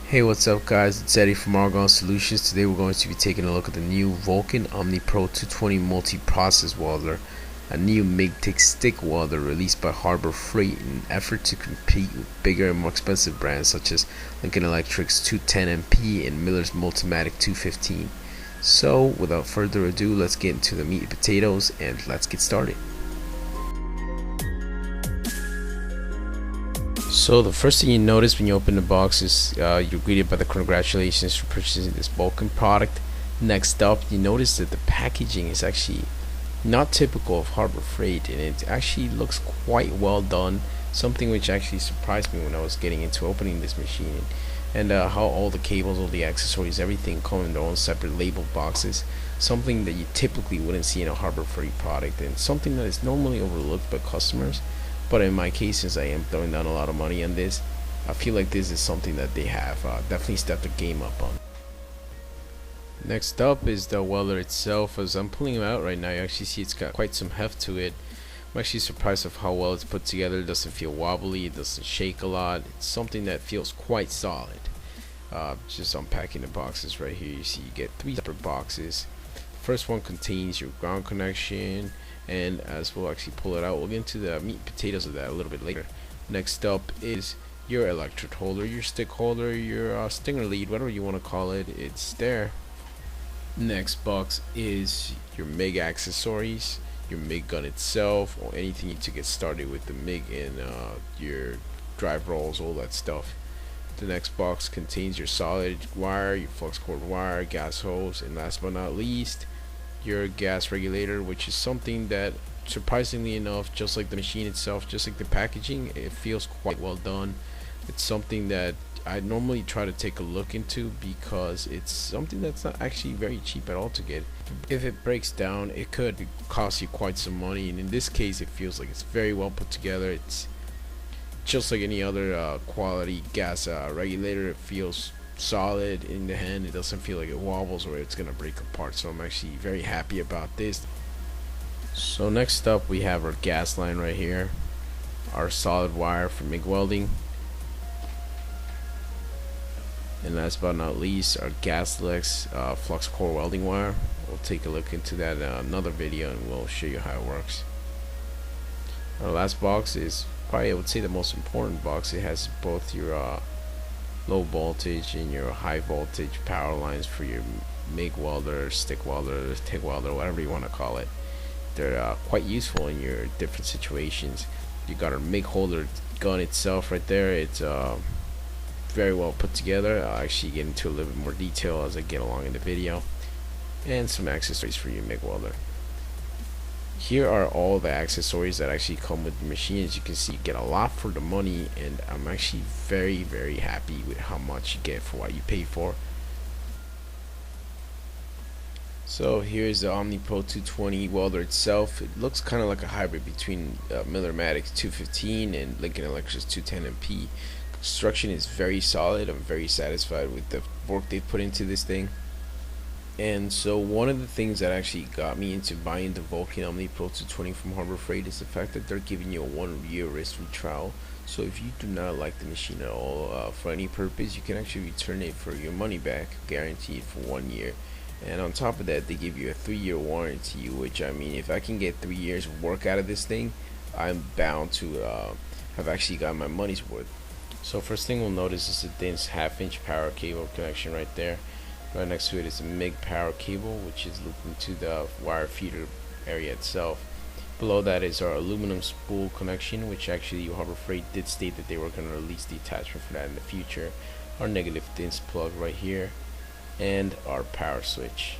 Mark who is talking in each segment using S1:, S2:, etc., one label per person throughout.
S1: Hey, what's up guys, it's Eddie from Argon Solutions. Today we're going to be taking a look at the new Vulcan Omnipro 220 Multiprocess Welder, a new MIG-TIG stick welder released by Harbor Freight in an effort to compete with bigger and more expensive brands such as Lincoln Electric's 210MP and Miller's Multimatic 215. So without further ado, let's get into the meat and potatoes and let's get started. So the first thing you notice when you open the box is you're greeted by the congratulations for purchasing this Vulcan product. Next up, you notice that the packaging is actually not typical of Harbor Freight, and it actually looks quite well done, something which actually surprised me when I was getting into opening this machine, and how all the cables, all the accessories, everything come in their own separate labeled boxes, something that you typically wouldn't see in a Harbor Freight product, and something that is normally overlooked by customers. But in my case, since I am throwing down a lot of money on this, I feel like this is something that they have definitely stepped the game up on. Next up is the welder itself. As I'm pulling him out right now, you actually see it's got quite some heft to it. I'm actually surprised of how well it's put together. It doesn't feel wobbly, it doesn't shake a lot. It's something that feels quite solid. Just unpacking the boxes right here, you see you get 3 separate boxes. First one contains your ground connection, and as we'll actually pull it out, we'll get into the meat and potatoes of that a little bit later. Next up is your electrode holder, your stick holder, your stinger lead, whatever you want to call it, it's there. Next box is your MIG accessories, your MIG gun itself, or anything to get started with the MIG, and your drive rolls, all that stuff. The next box contains your solid wire, your flux cord wire, gas hose, and last but not least, your gas regulator, which is something that, surprisingly enough, just like the machine itself, just like the packaging, it feels quite well done. It's something that I normally try to take a look into because it's something that's not actually very cheap at all to get. If it breaks down, it could cost you quite some money, and in this case it feels like it's very well put together. It's just like any other quality gas regulator. It feels solid in the hand. It doesn't feel like it wobbles or it's gonna break apart, so I'm actually very happy about this. So next up we have our gas line right here, our solid wire for MIG welding, and last but not least our gasless flux core welding wire. We'll take a look into that in another video and we'll show you how it works. Our last box is probably, I would say, the most important box. It has both your low voltage and your high voltage power lines for your MIG welder, stick welder, TIG welder, whatever you want to call it. They're quite useful in your different situations. You got our MIG holder gun itself right there. It's very well put together. I'll actually get into a little bit more detail as I get along in the video, and some accessories for your MIG welder. Here are all the accessories that actually come with the machine. As you can see, you get a lot for the money, and I'm actually very happy with how much you get for what you pay for. So here's the Omnipro 220 welder itself. It looks kind of like a hybrid between Millermatic 215 and Lincoln Electric's 210MP. Construction is very solid. I'm very satisfied with the work they've put into this thing. And so one of the things that actually got me into buying the Vulcan Omnipro 220 from Harbor Freight is the fact that they're giving you a 1-year risk-free trial. So if you do not like the machine at all for any purpose, you can actually return it for your money back, guaranteed for 1 year. And on top of that, they give you a 3-year warranty, which, I mean, if I can get 3 years of work out of this thing, I'm bound to have actually got my money's worth. So first thing we'll notice is the dense 1/2-inch power cable connection right there. Right next to it is a MIG power cable, which is looped into the wire feeder area itself. Below that is our aluminum spool connection, which actually Harbor Freight did state that they were going to release the attachment for that in the future. Our negative dense plug right here, and our power switch.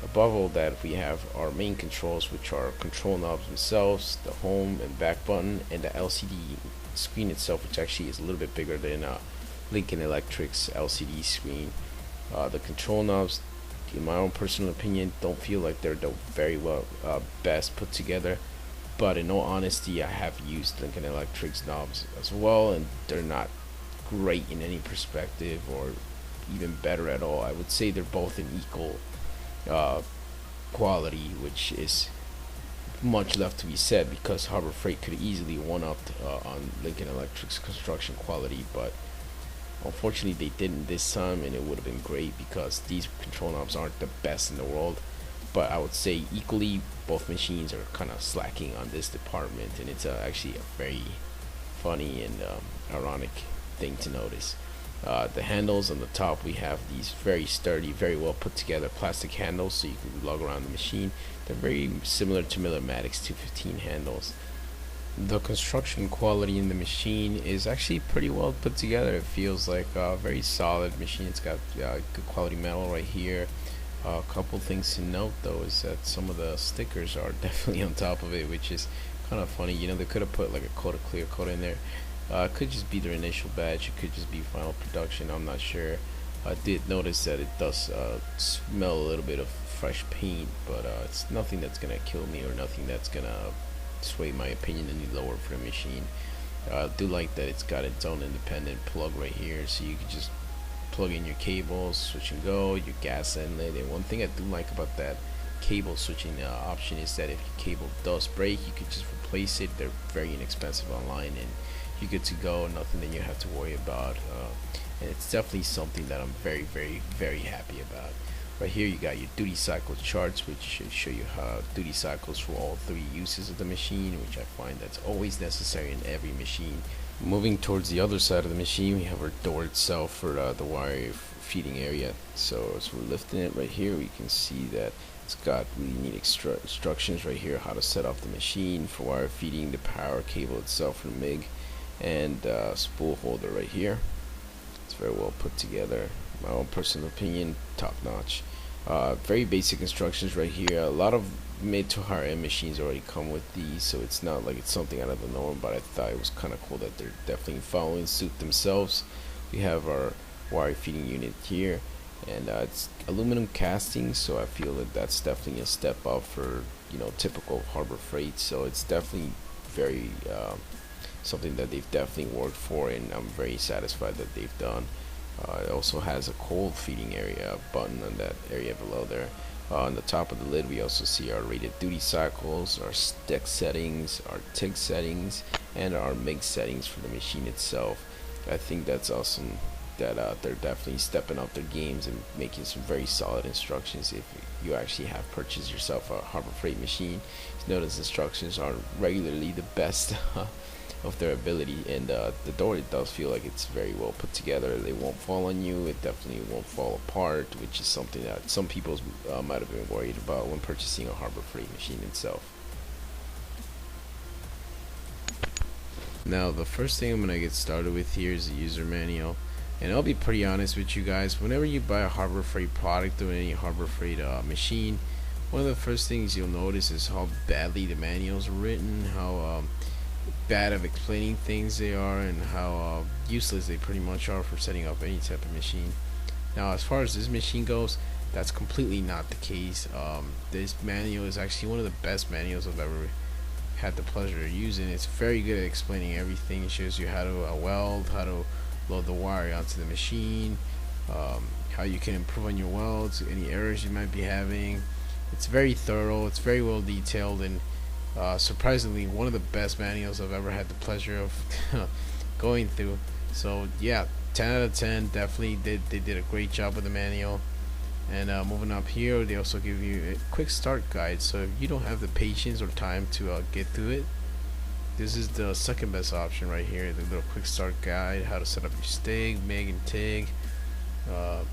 S1: Above all that, we have our main controls, which are control knobs themselves, the home and back button, and the LCD screen itself, which actually is a little bit bigger than Lincoln Electric's LCD screen. The control knobs, in my own personal opinion, don't feel like they're the very well best put together, but in all honesty, I have used Lincoln Electric's knobs as well, and they're not great in any perspective or even better at all. I would say they're both in equal quality, which is much left to be said because Harbor Freight could easily one-upped on Lincoln Electric's construction quality, but Unfortunately, they didn't this time, and it would have been great because these control knobs aren't the best in the world. But I would say equally, both machines are kind of slacking on this department, and it's actually a very funny and ironic thing to notice. The handles on the top, we have these very sturdy, very well put together plastic handles, so you can lug around the machine. They're very similar to Millermatic's 215 handles. The construction quality in the machine is actually pretty well put together. It feels like a very solid machine. It's got good quality metal right here. A couple things to note though is that some of the stickers are definitely on top of it, which is kind of funny. You know, they could have put like a coat of clear coat in there. It could just be their initial batch. It could just be final production. I'm not sure. I did notice that it does smell a little bit of fresh paint, but it's nothing that's gonna kill me or nothing that's gonna sway my opinion any lower for the machine. I do like that it's got its own independent plug right here, so you can just plug in your cables, switch and go, your gas inlet. And one thing I do like about that cable switching option is that if your cable does break, you can just replace it. They're very inexpensive online, and you're good to go. Nothing that you have to worry about, and it's definitely something that I'm very, very, very happy about. Right here you got your duty cycle charts, which should show you how duty cycles for all three uses of the machine, which I find that's always necessary in every machine. Moving towards the other side of the machine, we have our door itself for the wire feeding area. So as we're lifting it right here, we can see that it's got really neat instructions right here how to set up the machine for wire feeding, the power cable itself for the MIG, and spool holder right here. It's very well put together. My own personal opinion, top notch. Very basic instructions right here. A lot of mid to higher end machines already come with these, so it's not like it's something out of the norm, but I thought it was kind of cool that they're definitely following suit themselves. We have our wire feeding unit here, and it's aluminum casting, so I feel that that's definitely a step up for, you know, typical Harbor Freight. So it's definitely very something that they've definitely worked for, and I'm very satisfied that they've done. It also has a cold feeding area button on that area below there. On the top of the lid, we also see our rated duty cycles, our stick settings, our TIG settings, and our MIG settings for the machine itself. I think that's awesome that they're definitely stepping up their games and making some very solid instructions. If you actually have purchased yourself a Harbor Freight machine, you know those instructions aren't regularly the best of their ability, and the door, it does feel like it's very well put together. They won't fall on you, it definitely won't fall apart, which is something that some people might have been worried about when purchasing a Harbor Freight machine itself. Now the first thing I'm gonna get started with here is the user manual, and I'll be pretty honest with you guys. Whenever you buy a Harbor Freight product or any Harbor Freight machine, one of the first things you'll notice is how badly the manuals are written, how bad of explaining things they are, and how useless they pretty much are for setting up any type of machine. Now as far as this machine goes, that's completely not the case. This manual is actually one of the best manuals I've ever had the pleasure of using. It's very good at explaining everything. It shows you how to weld, how to load the wire onto the machine, how you can improve on your welds, any errors you might be having. It's very thorough, it's very well detailed, and surprisingly one of the best manuals I've ever had the pleasure of going through. So yeah, 10 out of 10. Definitely they did a great job with the manual. And moving up here, they also give you a quick start guide, so if you don't have the patience or time to get through it, this is the second best option right here. The little quick start guide, how to set up your stick, MIG and TIG, how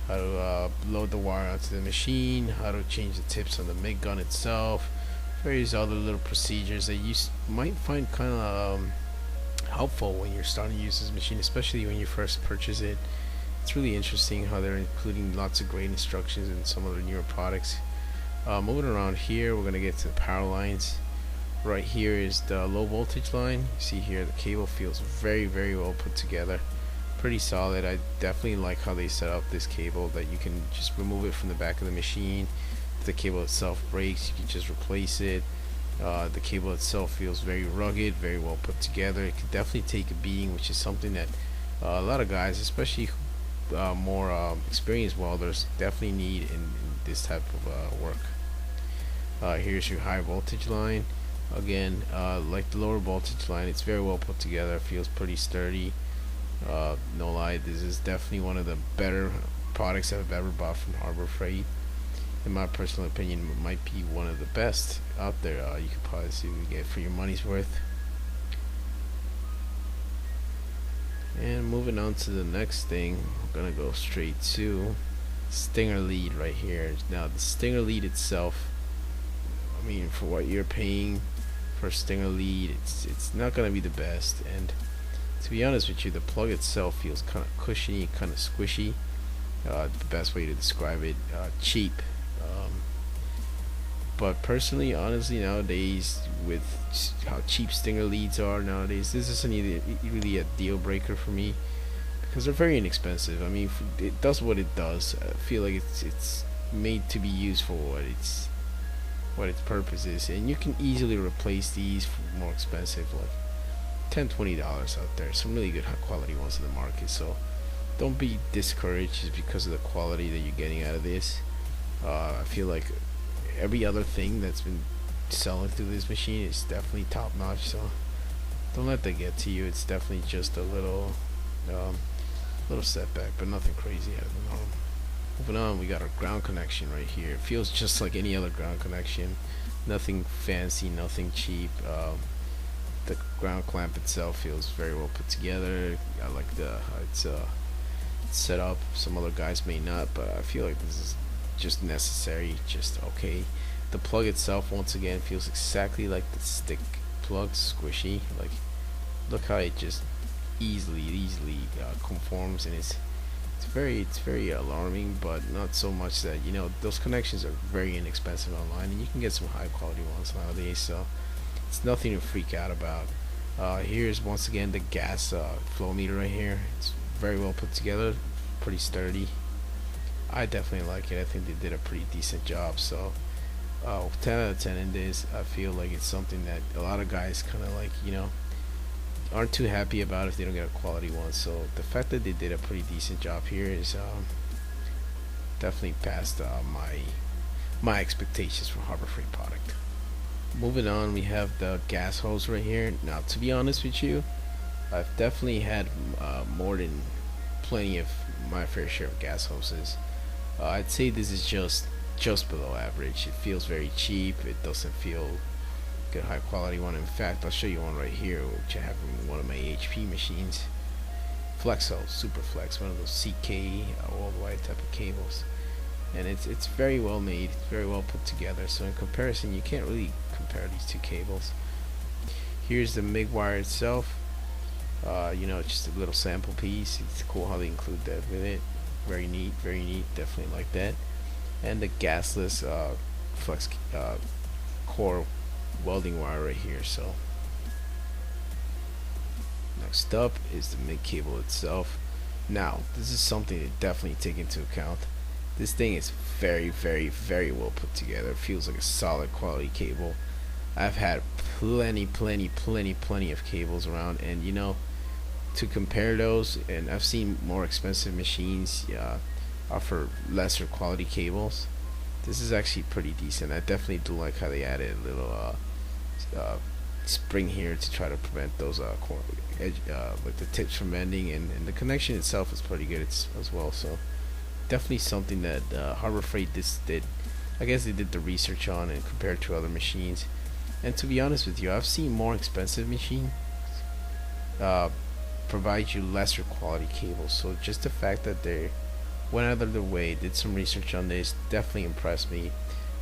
S1: to load the wire onto the machine, how to change the tips on the MIG gun itself, various other little procedures that you might find kind of helpful when you're starting to use this machine, especially when you first purchase it. It's really interesting how they're including lots of great instructions in some of the newer products. Moving around here, we're going to get to the power lines. Right here is the low voltage line. You see here the cable feels very, very well put together, pretty solid. I definitely like how they set up this cable, that you can just remove it from the back of the machine. If the cable itself breaks, you can just replace it. The cable itself feels very rugged, very well put together. It could definitely take a beating, which is something that a lot of guys, especially more experienced welders, definitely need in this type of work. Here's your high voltage line. Again, like the lower voltage line, it's very well put together, feels pretty sturdy. No lie, this is definitely one of the better products I've ever bought from Harbor Freight. In my personal opinion, it might be one of the best out there. You could probably see what you get for your money's worth. And moving on to the next thing, we're gonna go straight to Stinger lead right here. Now the Stinger lead itself, I mean, for what you're paying for Stinger lead, it's not gonna be the best. And to be honest with you, the plug itself feels kind of cushiony, kind of squishy. The best way to describe it, cheap. But personally, honestly, nowadays with how cheap Stinger leads are nowadays, this isn't really a deal breaker for me because they're very inexpensive. I mean, it does what it does. I feel like it's made to be used for what its purpose is, and you can easily replace these for more expensive, like $10-20 out there. Some really good high quality ones in the market. So don't be discouraged just because of the quality that you're getting out of this. I feel like every other thing that's been selling through this machine is definitely top notch, so don't let that get to you. It's definitely just a little setback, but nothing crazy out of the norm. Moving on, we got our ground connection right here. It feels just like any other ground connection, nothing fancy, nothing cheap. The ground clamp itself feels very well put together. I like how it's set up. Some other guys may not, but I feel like this is just necessary, just okay. The plug itself, once again, feels exactly like the stick plug, squishy. Like, look how it just easily conforms, and it's very alarming, but not so much that, you know, those connections are very inexpensive online, and you can get some high quality ones nowadays, so it's nothing to freak out about. Here's once again the gas flow meter right here. It's very well put together, pretty sturdy. I definitely like it. I think they did a pretty decent job. So 10 out of 10 in this. I feel like it's something that a lot of guys kind of like, you know, aren't too happy about if they don't get a quality one. So the fact that they did a pretty decent job here is definitely past my expectations for Harbor Freight product. Moving on, we have the gas hose right here. Now, to be honest with you, I've definitely had more than plenty of my fair share of gas hoses. I'd say this is just below average. It feels very cheap. It doesn't feel good high quality one. In fact, I'll show you one right here, which I have in one of my HP machines. Flex hose, super flex, one of those CK worldwide type of cables, and it's very well made. It's very well put together. So in comparison, you can't really compare these two cables. Here's the MIG wire itself. You know, just a little sample piece. It's cool how they include that with it. Very neat, definitely like that. And the gasless flex core welding wire right here. So next up is the MIG cable itself. Now, this is something to definitely take into account. This thing is very well put together. It feels like a solid quality cable. I've had plenty of cables around, and you know, to compare those, and I've seen more expensive machines offer lesser quality cables. This is actually pretty decent. I definitely do like how they added a little spring here to try to prevent those like the tips from bending, and the connection itself is pretty good as well. So definitely something that Harbor Freight did. I guess they did the research on and compared to other machines. And to be honest with you, I've seen more expensive machines provide you lesser quality cables. So just the fact that they went out of their way, did some research on this, definitely impressed me.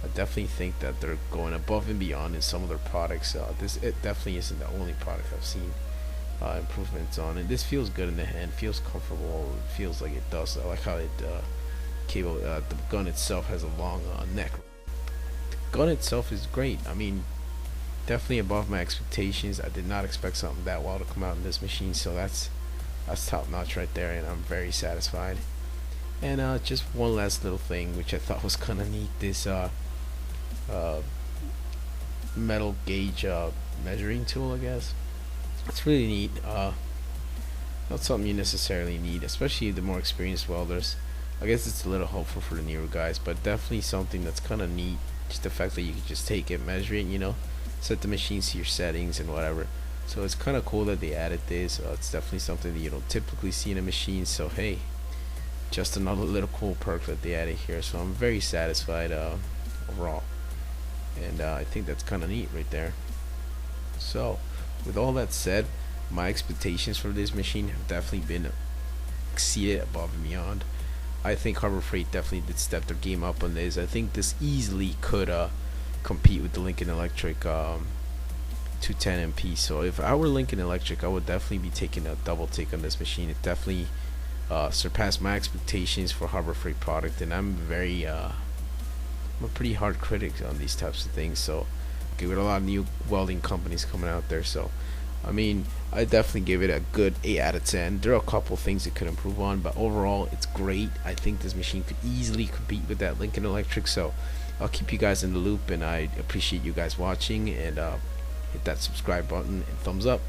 S1: I definitely think that they're going above and beyond in some of their products. It definitely isn't the only product I've seen improvements on, and this feels good in the hand, feels comfortable, it feels like it does. I like how it the gun itself has a long neck. The gun itself is great. I mean, definitely above my expectations. I did not expect something that well to come out in this machine, so that's top notch right there, and I'm very satisfied. And just one last little thing which I thought was kind of neat, this metal gauge measuring tool, I guess. It's really neat. Not something you necessarily need, especially the more experienced welders. I guess it's a little hopeful for the newer guys, but definitely something that's kind of neat. Just the fact that you can just take it, measure it, you know, set the machines to your settings and whatever. So it's kind of cool that they added this. It's definitely something that you don't typically see in a machine. So hey, just another little cool perk that they added here. So I'm very satisfied overall, and I think that's kind of neat right there. So with all that said, my expectations for this machine have definitely been exceeded above and beyond. I think Harbor Freight definitely did step their game up on this. I think this easily could compete with the Lincoln Electric 210 MP. So if I were Lincoln Electric, I would definitely be taking a double take on this machine. It definitely surpassed my expectations for Harbor Freight product, and I'm a pretty hard critic on these types of things. So okay, with a lot of new welding companies coming out there, so I mean, I definitely give it a good 8 out of 10. There are a couple things it could improve on, but overall it's great. I think this machine could easily compete with that Lincoln Electric. So I'll keep you guys in the loop, and I appreciate you guys watching, and hit that subscribe button and thumbs up.